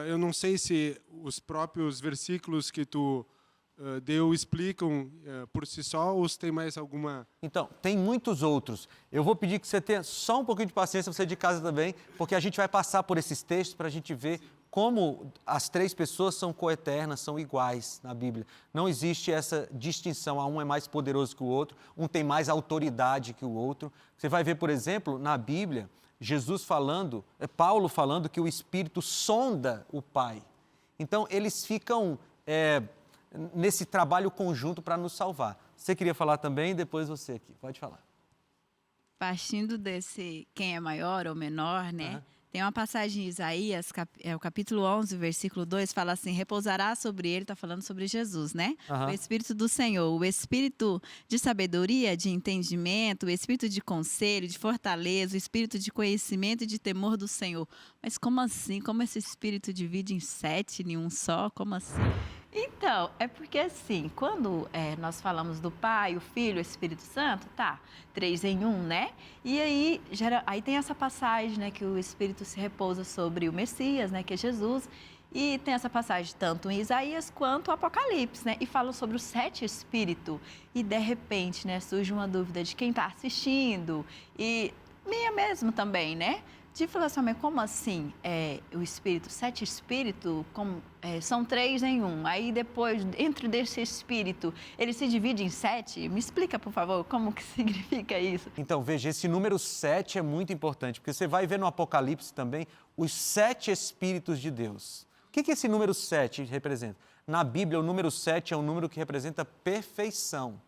Eu não sei se os próprios versículos que tu deu explicam por si só ou se tem mais alguma... Então, tem muitos outros. Eu vou pedir que você tenha só um pouquinho de paciência, você de casa também, porque a gente vai passar por esses textos para a gente ver como as três pessoas são coeternas, são iguais na Bíblia. Não existe essa distinção, um é mais poderoso que o outro, um tem mais autoridade que o outro. Você vai ver, por exemplo, na Bíblia, Paulo falando que o Espírito sonda o Pai. Então, eles ficam nesse trabalho conjunto para nos salvar. Você queria falar também, depois você aqui. Pode falar. Partindo desse quem é maior ou menor, né? Tem uma passagem em Isaías, o capítulo 11, versículo 2, fala assim, repousará sobre ele, está falando sobre Jesus, né? Aham. O Espírito do Senhor, o Espírito de sabedoria, de entendimento, o Espírito de conselho, de fortaleza, o Espírito de conhecimento e de temor do Senhor. Mas como assim? Como esse Espírito divide em 7 em um só? Como assim? Então, é porque assim, quando nós falamos do Pai, o Filho, o Espírito Santo, tá, 3 em 1, né? E aí, aí tem essa passagem, né, que o Espírito se repousa sobre o Messias, né, que é Jesus, e tem essa passagem tanto em Isaías quanto no Apocalipse, né, e fala sobre o 7 Espírito, e de repente, né, surge uma dúvida de quem está assistindo, e minha mesmo também, né? De falar assim, mas como assim o Espírito, 7 Espíritos, são 3 em 1. Aí depois, dentro desse Espírito, ele se divide em 7? Me explica, por favor, como que significa isso? Então, veja, esse número 7 é muito importante, porque você vai ver no Apocalipse também os 7 Espíritos de Deus. O que esse número 7 representa? Na Bíblia, o número 7 é um número que representa perfeição.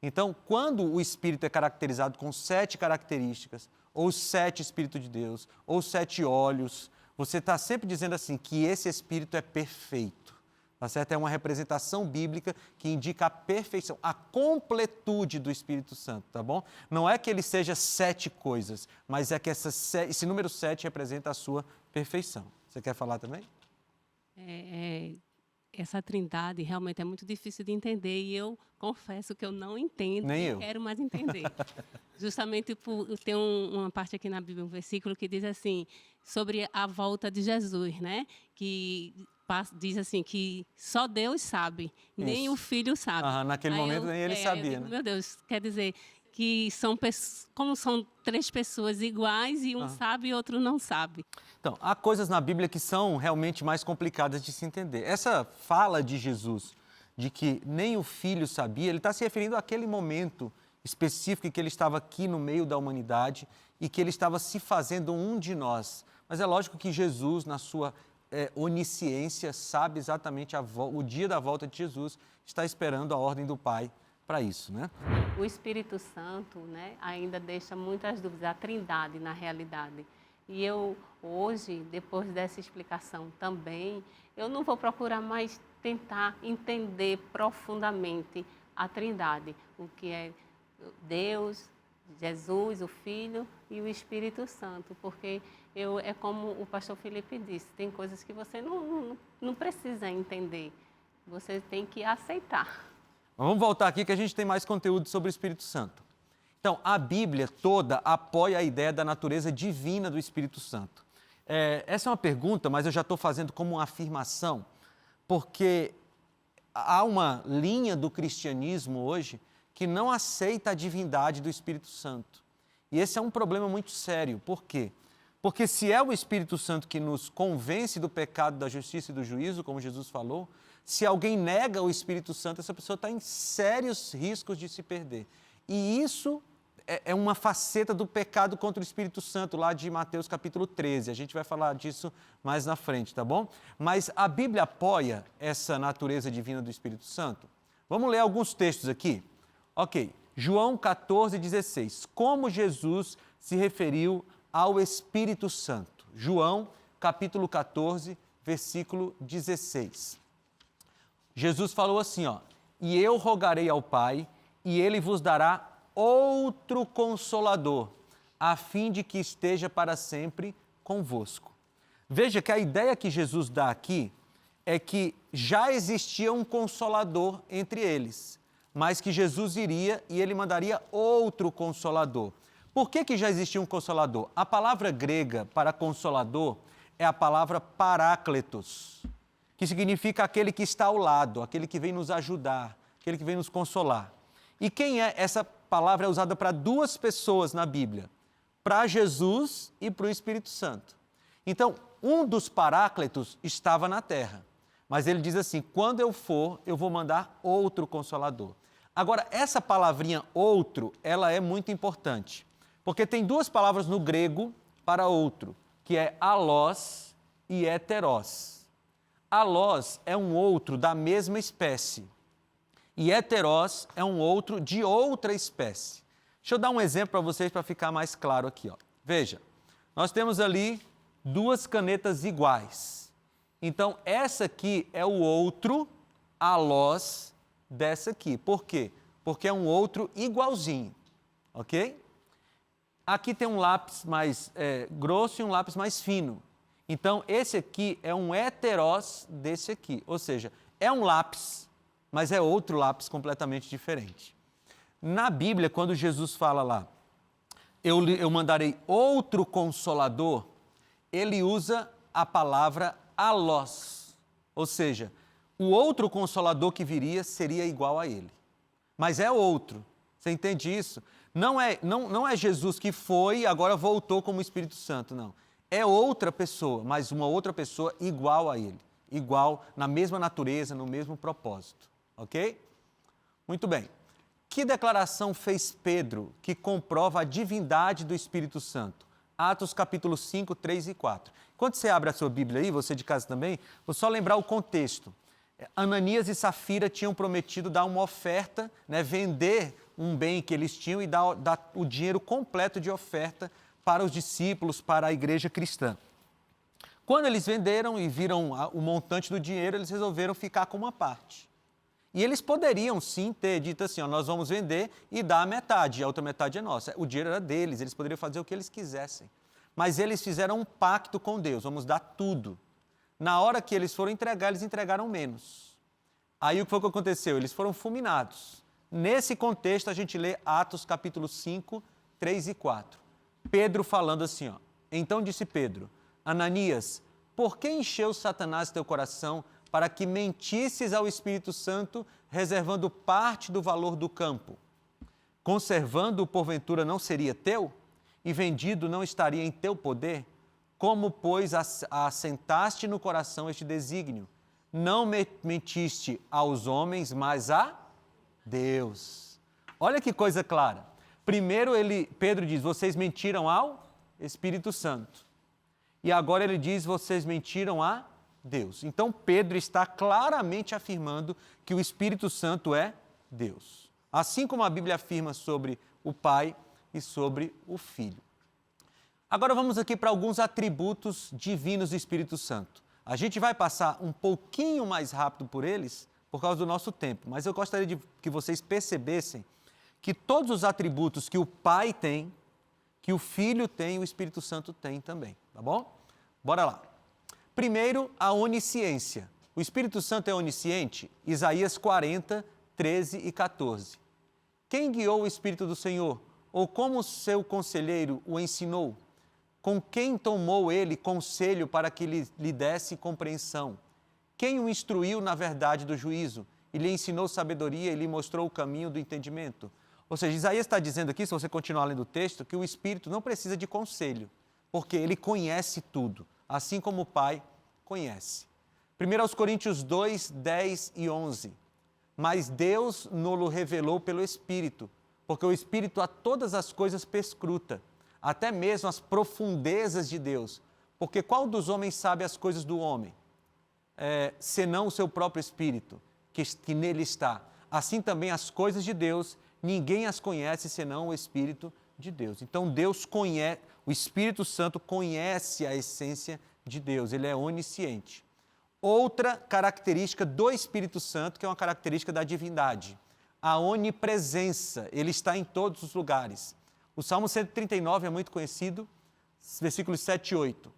Então, quando o Espírito é caracterizado com 7 características, ou 7 Espíritos de Deus, ou 7 olhos, você está sempre dizendo assim, que esse Espírito é perfeito. Tá certo? É uma representação bíblica que indica a perfeição, a completude do Espírito Santo, tá bom? Não é que ele seja 7 coisas, mas é que esse número 7 representa a sua perfeição. Você quer falar também? Essa trindade realmente é muito difícil de entender e eu confesso que eu não entendo. Nem e eu. Quero mais entender. Justamente tem uma parte aqui na Bíblia, um versículo que diz assim, sobre a volta de Jesus, né? Que diz assim, que só Deus sabe, nem Isso. o Filho sabe. Naquele momento nem ele sabia, eu digo, né? meu Deus, quer dizer que como são 3 pessoas iguais e um sabe e outro não sabe. Então, há coisas na Bíblia que são realmente mais complicadas de se entender. Essa fala de Jesus, de que nem o Filho sabia, ele está se referindo àquele momento específico em que ele estava aqui no meio da humanidade e que ele estava se fazendo um de nós. Mas é lógico que Jesus, na sua onisciência, sabe exatamente o dia da volta de Jesus, está esperando a ordem do Pai para isso, né? O Espírito Santo, né, ainda deixa muitas dúvidas, a trindade na realidade. E eu, hoje, depois dessa explicação também, eu não vou procurar mais tentar entender profundamente a trindade, o que é Deus, Jesus, o Filho e o Espírito Santo, porque é como o pastor Felipe disse, tem coisas que você não precisa entender, você tem que aceitar. Vamos voltar aqui que a gente tem mais conteúdo sobre o Espírito Santo. Então, a Bíblia toda apoia a ideia da natureza divina do Espírito Santo. Essa é uma pergunta, mas eu já estou fazendo como uma afirmação, porque há uma linha do cristianismo hoje que não aceita a divindade do Espírito Santo. E esse é um problema muito sério. Por quê? Porque se é o Espírito Santo que nos convence do pecado, da justiça e do juízo, como Jesus falou, se alguém nega o Espírito Santo, essa pessoa está em sérios riscos de se perder. E isso é uma faceta do pecado contra o Espírito Santo, lá de Mateus capítulo 13. A gente vai falar disso mais na frente, tá bom? Mas a Bíblia apoia essa natureza divina do Espírito Santo? Vamos ler alguns textos aqui? Ok, João 14,16. Como Jesus se referiu ao Espírito Santo? João capítulo 14, versículo 16. Jesus falou assim, e eu rogarei ao Pai, e Ele vos dará outro Consolador, a fim de que esteja para sempre convosco. Veja que a ideia que Jesus dá aqui é que já existia um Consolador entre eles, mas que Jesus iria e Ele mandaria outro Consolador. Por que já existia um Consolador? A palavra grega para Consolador é a palavra Parácletos, que significa aquele que está ao lado, aquele que vem nos ajudar, aquele que vem nos consolar. E quem é? Essa palavra é usada para 2 pessoas na Bíblia, para Jesus e para o Espírito Santo. Então, um dos Paráclitos estava na terra, mas ele diz assim, quando eu for, eu vou mandar outro Consolador. Agora, essa palavrinha outro, ela é muito importante, porque tem 2 palavras no grego para outro, que é alós e heterós. Alós é um outro da mesma espécie e heterós é um outro de outra espécie. Deixa eu dar um exemplo para vocês para ficar mais claro aqui. Veja, nós temos ali duas canetas iguais. Então, essa aqui é o outro alós dessa aqui. Por quê? Porque é um outro igualzinho, ok? Aqui tem um lápis mais grosso e um lápis mais fino. Então, esse aqui é um heterós desse aqui, ou seja, é um lápis, mas é outro lápis completamente diferente. Na Bíblia, quando Jesus fala lá, eu mandarei outro consolador, ele usa a palavra alós, ou seja, o outro consolador que viria seria igual a ele, mas é outro. Você entende isso? Não é Jesus que foi e agora voltou como Espírito Santo, não. É outra pessoa, mas uma outra pessoa igual a ele, igual na mesma natureza, no mesmo propósito, ok? Muito bem. Que declaração fez Pedro que comprova a divindade do Espírito Santo? Atos capítulo 5, 3 e 4. Quando você abre a sua Bíblia aí, você de casa também, vou só lembrar o contexto. Ananias e Safira tinham prometido dar uma oferta, vender um bem que eles tinham e dar o dinheiro completo de oferta para os discípulos, para a igreja cristã. Quando eles venderam e viram o montante do dinheiro, eles resolveram ficar com uma parte. E eles poderiam sim ter dito assim, nós vamos vender e dar a metade, a outra metade é nossa. O dinheiro era deles, eles poderiam fazer o que eles quisessem. Mas eles fizeram um pacto com Deus, vamos dar tudo. Na hora que eles foram entregar, eles entregaram menos. Aí o que foi que aconteceu? Eles foram fulminados. Nesse contexto, a gente lê Atos capítulo 5, 3 e 4. Pedro falando assim, então disse Pedro, Ananias, por que encheu Satanás teu coração para que mentisses ao Espírito Santo, reservando parte do valor do campo? Conservando-o, porventura, não seria teu? E vendido não estaria em teu poder? Como, pois, assentaste no coração este desígnio? Não mentiste aos homens, mas a Deus. Olha que coisa clara. Primeiro Pedro diz, vocês mentiram ao Espírito Santo. E agora ele diz, vocês mentiram a Deus. Então Pedro está claramente afirmando que o Espírito Santo é Deus. Assim como a Bíblia afirma sobre o Pai e sobre o Filho. Agora vamos aqui para alguns atributos divinos do Espírito Santo. A gente vai passar um pouquinho mais rápido por eles, por causa do nosso tempo, mas eu gostaria de que vocês percebessem que todos os atributos que o Pai tem, que o Filho tem, o Espírito Santo tem também, tá bom? Bora lá. Primeiro, a onisciência. O Espírito Santo é onisciente? Isaías 40, 13 e 14. Quem guiou o Espírito do Senhor? Ou como seu conselheiro o ensinou? Com quem tomou ele conselho para que lhe desse compreensão? Quem o instruiu na verdade do juízo? E lhe ensinou sabedoria e lhe mostrou o caminho do entendimento? Ou seja, Isaías está dizendo aqui, se você continuar lendo o texto, que o Espírito não precisa de conselho, porque ele conhece tudo, assim como o Pai conhece. 1 Coríntios 2, 10 e 11. Mas Deus nos revelou pelo Espírito, porque o Espírito a todas as coisas perscruta, até mesmo as profundezas de Deus. Porque qual dos homens sabe as coisas do homem? Senão o seu próprio Espírito, que nele está. Assim também as coisas de Deus, ninguém as conhece senão o Espírito de Deus. Então Deus conhece, o Espírito Santo conhece a essência de Deus, ele é onisciente. Outra característica do Espírito Santo, que é uma característica da divindade, a onipresença, ele está em todos os lugares. O Salmo 139 é muito conhecido, versículos 7 e 8.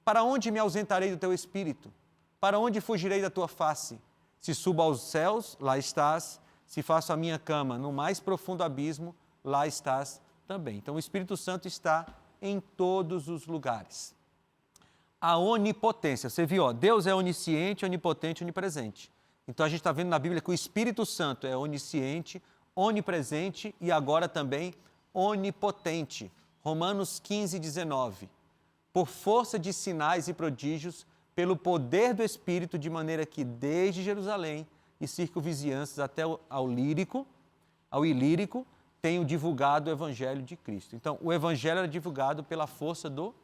Para onde me ausentarei do teu Espírito? Para onde fugirei da tua face? Se subo aos céus, lá estás. Se faço a minha cama no mais profundo abismo, lá estás também. Então, o Espírito Santo está em todos os lugares. A onipotência, você viu, Deus é onisciente, onipotente, onipresente. Então, a gente está vendo na Bíblia que o Espírito Santo é onisciente, onipresente e agora também onipotente. Romanos 15, 19. Por força de sinais e prodígios, pelo poder do Espírito, de maneira que desde Jerusalém e circunvizinhanças até ao Ilírico, tenho divulgado o Evangelho de Cristo. Então, o Evangelho era divulgado pela força do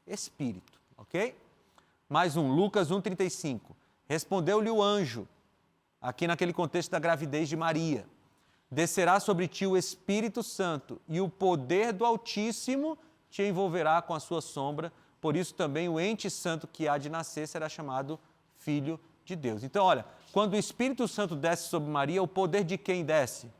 Espírito, ok? Mais um, Lucas 1,35. Respondeu-lhe o anjo, aqui naquele contexto da gravidez de Maria, descerá sobre ti o Espírito Santo e o poder do Altíssimo te envolverá com a sua sombra, por isso também o ente santo que há de nascer será chamado Filho de Deus. Então, olha, quando o Espírito Santo desce sobre Maria, o poder de quem desce?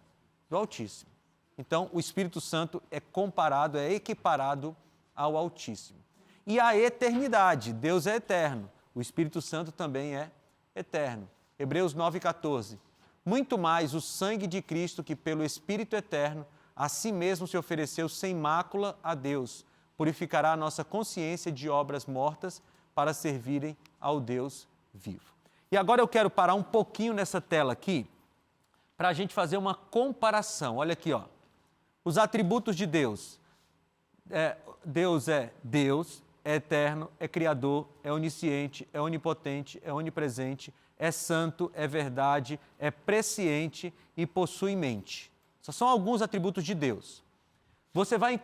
Do Altíssimo. Então, o Espírito Santo é comparado, é equiparado ao Altíssimo. E a eternidade, Deus é eterno, o Espírito Santo também é eterno. Hebreus 9,14. Muito mais o sangue de Cristo, que pelo Espírito eterno, a si mesmo se ofereceu sem mácula a Deus, purificará a nossa consciência de obras mortas para servirem ao Deus vivo. E agora eu quero parar um pouquinho nessa tela aqui, para a gente fazer uma comparação. Olha aqui, ó. Os atributos de Deus. Deus é Deus, é eterno, é criador, é onisciente, é onipotente, é onipresente, é santo, é verdade, é presciente e possui mente. Só são alguns atributos de Deus. Você vai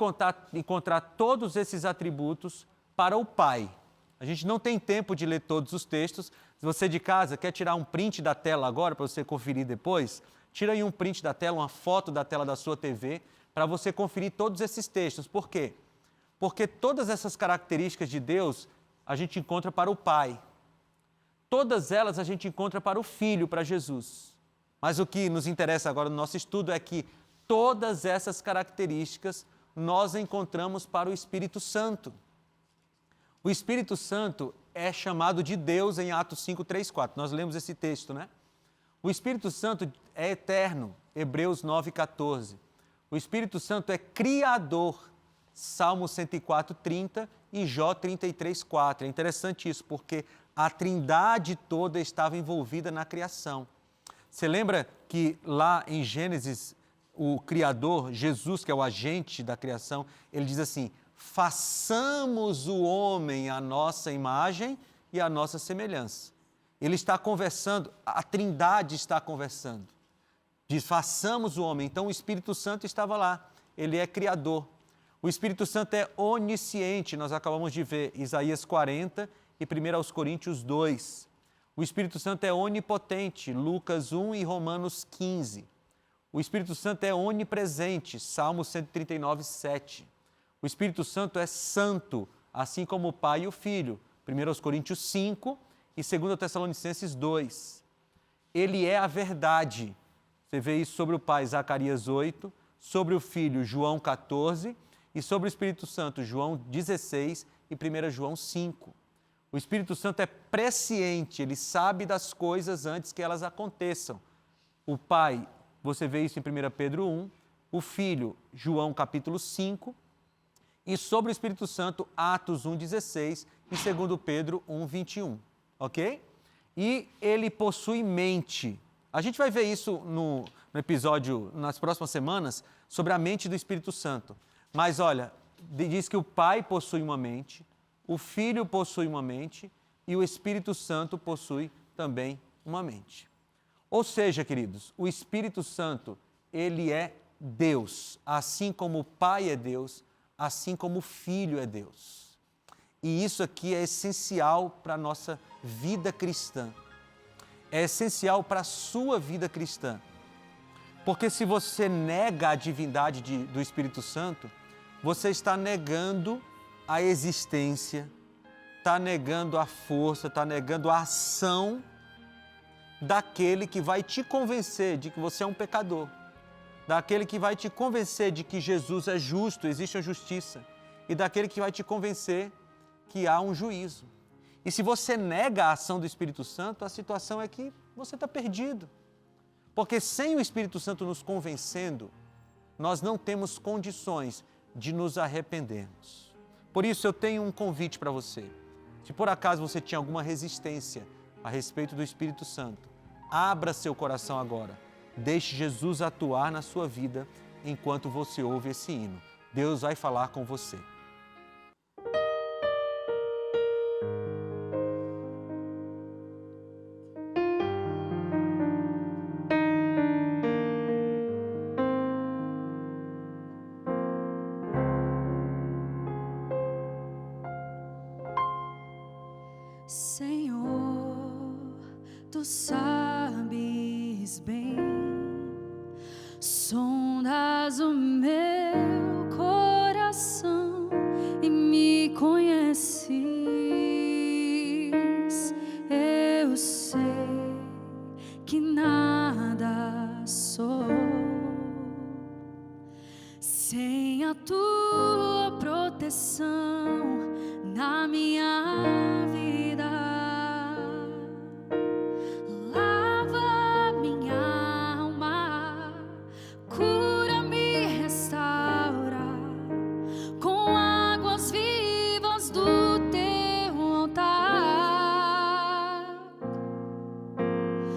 encontrar todos esses atributos para o Pai. A gente não tem tempo de ler todos os textos. Se você de casa quer tirar um print da tela agora para você conferir depois, tira aí um print da tela, uma foto da tela da sua TV, para você conferir todos esses textos. Por quê? Porque todas essas características de Deus a gente encontra para o Pai. Todas elas a gente encontra para o Filho, para Jesus. Mas o que nos interessa agora no nosso estudo é que todas essas características nós encontramos para o Espírito Santo. O Espírito Santo é chamado de Deus em Atos 5, 3, 4. Nós lemos esse texto, né? O Espírito Santo é eterno, Hebreus 9, 14. O Espírito Santo é criador, Salmo 104, 30 e Jó 33, 4. É interessante isso, porque a Trindade toda estava envolvida na criação. Você lembra que lá em Gênesis, o Criador, Jesus, que é o agente da criação, ele diz assim, façamos o homem à nossa imagem e à nossa semelhança. Ele está conversando, a Trindade está conversando. Diz, façamos o homem. Então o Espírito Santo estava lá, ele é criador. O Espírito Santo é onisciente, nós acabamos de ver Isaías 40 e 1 Coríntios 2. O Espírito Santo é onipotente, Lucas 1 e Romanos 15. O Espírito Santo é onipresente, Salmo 139, 7. O Espírito Santo é santo, assim como o Pai e o Filho, 1 Coríntios 5 e 2 Tessalonicenses 2. Ele é a verdade. Você vê isso sobre o Pai, Zacarias 8, sobre o Filho, João 14, e sobre o Espírito Santo, João 16 e 1 João 5. O Espírito Santo é presciente, ele sabe das coisas antes que elas aconteçam. O Pai, você vê isso em 1 Pedro 1, o Filho, João capítulo 5, e sobre o Espírito Santo, Atos 1, 16 e 2 Pedro 1, 21, ok? E ele possui mente. A gente vai ver isso no episódio, nas próximas semanas, sobre a mente do Espírito Santo. Mas olha, diz que o Pai possui uma mente, o Filho possui uma mente e o Espírito Santo possui também uma mente. Ou seja, queridos, o Espírito Santo, ele é Deus, assim como o Pai é Deus, assim como o Filho é Deus. E isso aqui é essencial para a nossa vida cristã. É essencial para a sua vida cristã. Porque se você nega a divindade do Espírito Santo, você está negando a existência, está negando a força, está negando a ação daquele que vai te convencer de que você é um pecador, daquele que vai te convencer de que Jesus é justo, existe a justiça, e daquele que vai te convencer que há um juízo. E se você nega a ação do Espírito Santo, a situação é que você está perdido. Porque sem o Espírito Santo nos convencendo, nós não temos condições de nos arrependermos. Por isso eu tenho um convite para você. Se por acaso você tinha alguma resistência a respeito do Espírito Santo, abra seu coração agora. Deixe Jesus atuar na sua vida enquanto você ouve esse hino. Deus vai falar com você. Senhor, tu sabes bem, sondas o meu coração e me conheces. sem a tua proteção na minha vida. Lava minha alma, cura-me, restaura com águas vivas do teu altar.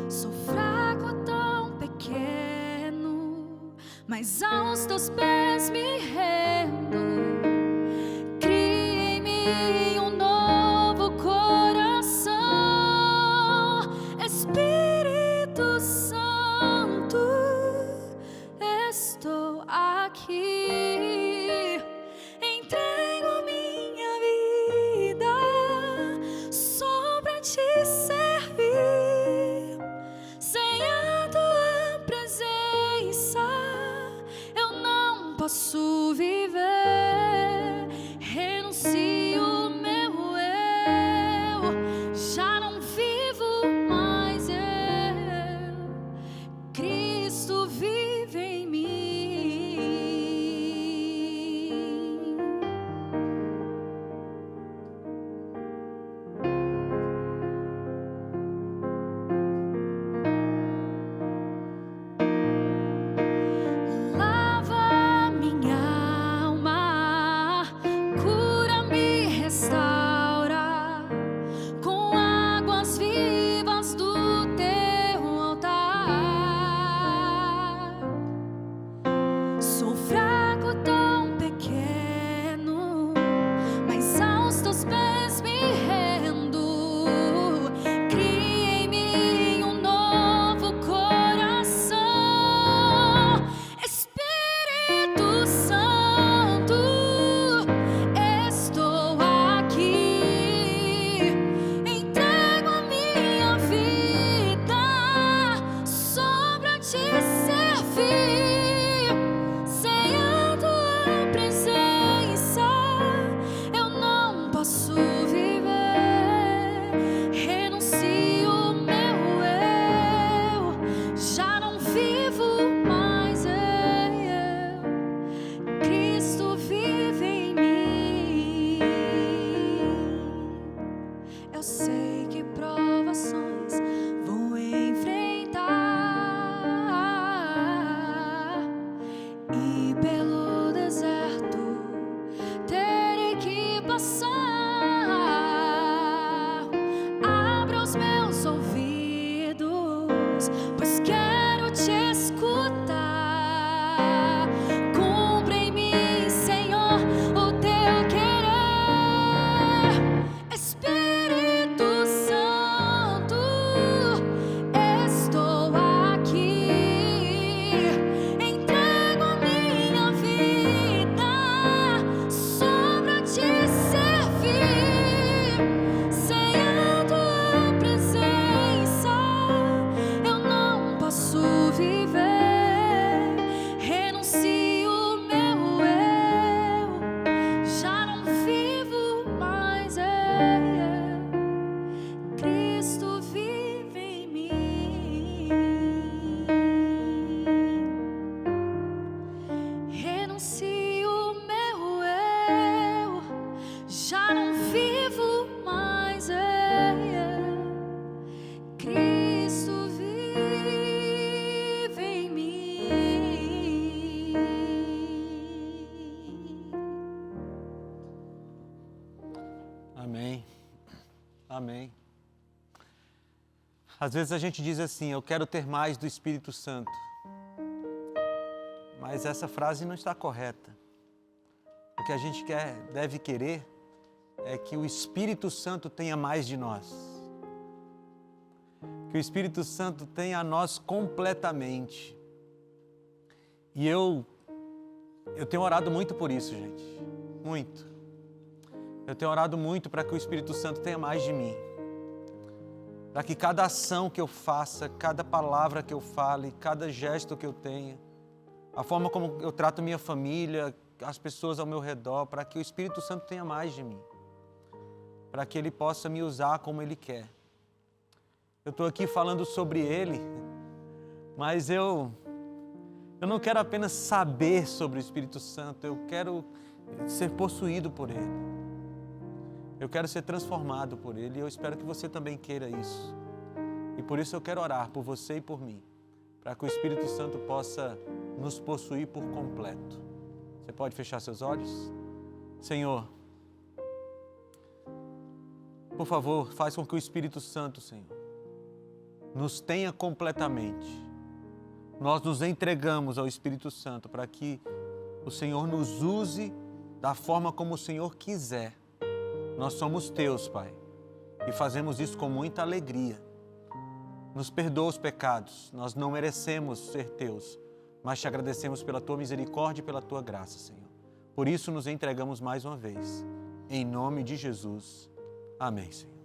Sou fraco, tão pequeno, mas aos teus pés me rendo. Cria em mim um novo coração, Espírito Santo, estou aqui. Entrego minha vida só pra te servir. Sem a tua presença eu não posso viver. Renuncio meu eu, já não vivo mais eu. Cristo vive em mim. Lava minha alma, cura-me, restaura com águas vivas do teu altar. Sou fraco, tão pequeno, mas aos teus pés me rendo. Cria em mim um novo coração, Espírito Santo, estou aqui. Entrego a minha vida só pra te servir. Sem a tua presença eu não posso viver. Renuncio meu eu, já não vivo mais eu. Cristo vive em mim. Eu sei que provações vou enfrentar e pelo deserto terei que passar. Abra os meus ouvidos, pois quero te escutar. Cumpre em mim, Senhor, o teu querer. Espírito Santo, estou aqui. Entrego a minha vida só pra te servir. Sem a tua presença eu não posso viver. Renuncio meu eu, já não vivo mais eu. Cristo vive em mim. Renuncio meu eu, já não vivo mais eu. Cristo vive em mim. Amém. Amém. Às vezes a gente diz assim, eu quero ter mais do Espírito Santo. Mas essa frase não está correta. O que a gente deve querer é que o Espírito Santo tenha mais de nós. Que o Espírito Santo tenha a nós completamente. E eu tenho orado muito por isso, gente. Muito. Eu tenho orado muito para que o Espírito Santo tenha mais de mim. Para que cada ação que eu faça, cada palavra que eu fale, cada gesto que eu tenha, a forma como eu trato minha família, as pessoas ao meu redor, para que o Espírito Santo tenha mais de mim. Para que Ele possa me usar como Ele quer. Eu estou aqui falando sobre Ele, mas eu Eu não quero apenas saber sobre o Espírito Santo, eu quero ser possuído por Ele. Eu quero ser transformado por Ele e eu espero que você também queira isso. E por isso eu quero orar por você e por mim, para que o Espírito Santo possa nos possuir por completo. Você pode fechar seus olhos? Senhor, por favor, faz com que o Espírito Santo, Senhor, nos tenha completamente. Nós nos entregamos ao Espírito Santo para que o Senhor nos use da forma como o Senhor quiser. Nós somos teus, Pai, e fazemos isso com muita alegria. Nos perdoa os pecados, nós não merecemos ser teus, mas te agradecemos pela tua misericórdia e pela tua graça, Senhor. Por isso nos entregamos mais uma vez. Em nome de Jesus. Amém, Senhor.